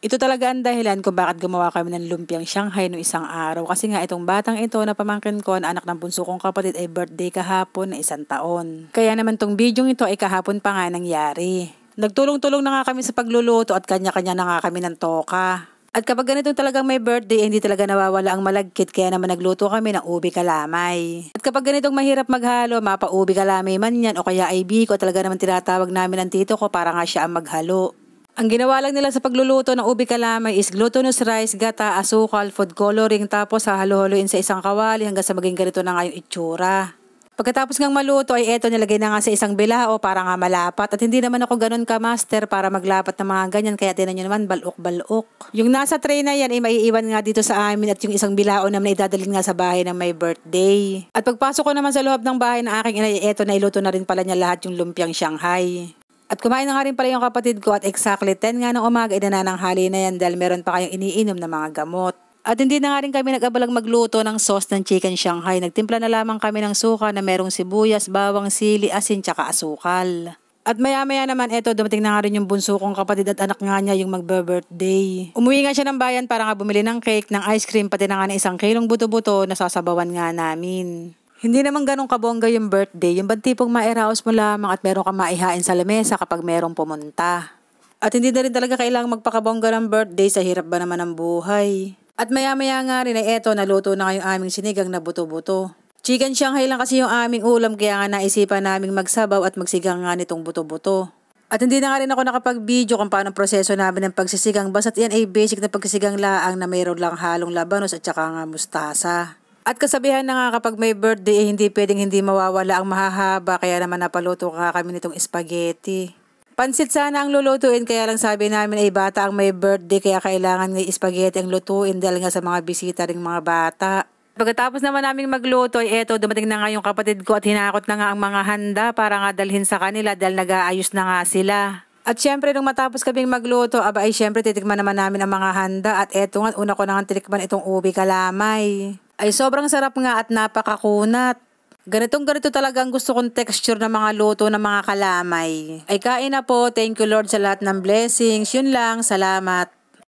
Ito talaga ang dahilan kung bakit gumawa kami ng lumpiang Shanghai no isang araw. Kasi nga itong batang ito na pamangkin ko na anak ng bunso kong kapatid ay birthday kahapon na 1 taon. Kaya naman tong bidyong ito ay kahapon pa nga nangyari. Nagtulong-tulong na nga kami sa pagluluto at kanya-kanya na nga kami ng toka. At kapag ganito talagang may birthday, hindi talaga nawawala ang malagkit kaya naman nagluto kami ng ubi kalamay. At kapag ganitong mahirap maghalo, mapa-ubi kalamay man yan o kaya ay biko, talaga naman tinatawag namin ang tito ko para nga siya ang maghalo. Ang ginawa lang nila sa pagluluto ng ubi kalamay is glutinous rice, gata, asukal, food coloring tapos hahalo-haloin sa isang kawali hanggang sa maging ganito na nga yung itsura. Pagkatapos ngang maluto ay eto nilagay na nga sa isang bilao para nga malapat at hindi naman ako ganun ka-master para maglapat ng mga ganyan kaya tinan nyo naman balok-balok. Yung nasa tray na yan ay maiiwan nga dito sa amin at yung isang bilao naman ay dadalhin nga sa bahay ng may birthday. At pagpasok ko naman sa loob ng bahay ng aking inay, eto na iluto na rin pala niya lahat yung lumpiang Shanghai. At kumain na nga rin pala yung kapatid ko at exactly 10 nga ng umaga ay nanananghali na yan dahil meron pa kayong iniinom na mga gamot. At hindi na nga rin kami nag-abalang magluto ng sauce ng chicken Shanghai. Nagtimpla na lamang kami ng suka na merong sibuyas, bawang, sili, asin, tsaka asukal. At maya-maya naman eto, dumating na nga rin yung bunso kong kapatid at anak nga niya yung magbe-birthday. Umuwi nga siya ng bayan para nga bumili ng cake, ng ice cream, pati na nga ng 1 kilong buto-buto na sasabawan nga namin. Hindi naman ganun kabongga yung birthday, yung bantipong mairaos mo lamang at meron kang maihain sa lamesa kapag merong pumunta. At hindi na rin talaga kailangang magpakabongga ng birthday, sa hirap ba naman ng buhay. At maya-maya nga rin ay eto, naluto na nga yung aming sinigang na buto-buto. Chicken Shanghai lang kasi yung aming ulam kaya nga naisipan naming magsabaw at magsigang nga nitong buto-buto. At hindi na nga rin ako nakapag-video kung paano proseso namin ng pagsisigang basta't yan ay basic na pagsisigang laang na mayroon lang halong labanos at saka nga mustasa. At kasabihan na nga kapag may birthday hindi pwedeng hindi mawawala ang mahahaba kaya naman napaluto ka kami nitong spaghetti. Pansit sana ang lulutuin kaya lang sabi namin ay bata ang may birthday kaya kailangan ng spaghetti ang lutuin dahil nga sa mga bisita ring mga bata. Pagkatapos naman naming magluto ay eto dumating na nga yung kapatid ko at hinakot na nga ang mga handa para nga dalhin sa kanila dahil nag-aayos na nga sila. At syempre nung matapos kaming magluto, aba ay syempre titikman naman namin ang mga handa at eto nga una ko na nga titikman itong ubi kalamay. Ay sobrang sarap nga at napakakunat. Ganito talaga ang gusto kong texture ng mga luto ng mga kalamay. Ay kain na po, thank you Lord sa lahat ng blessings, yun lang, salamat.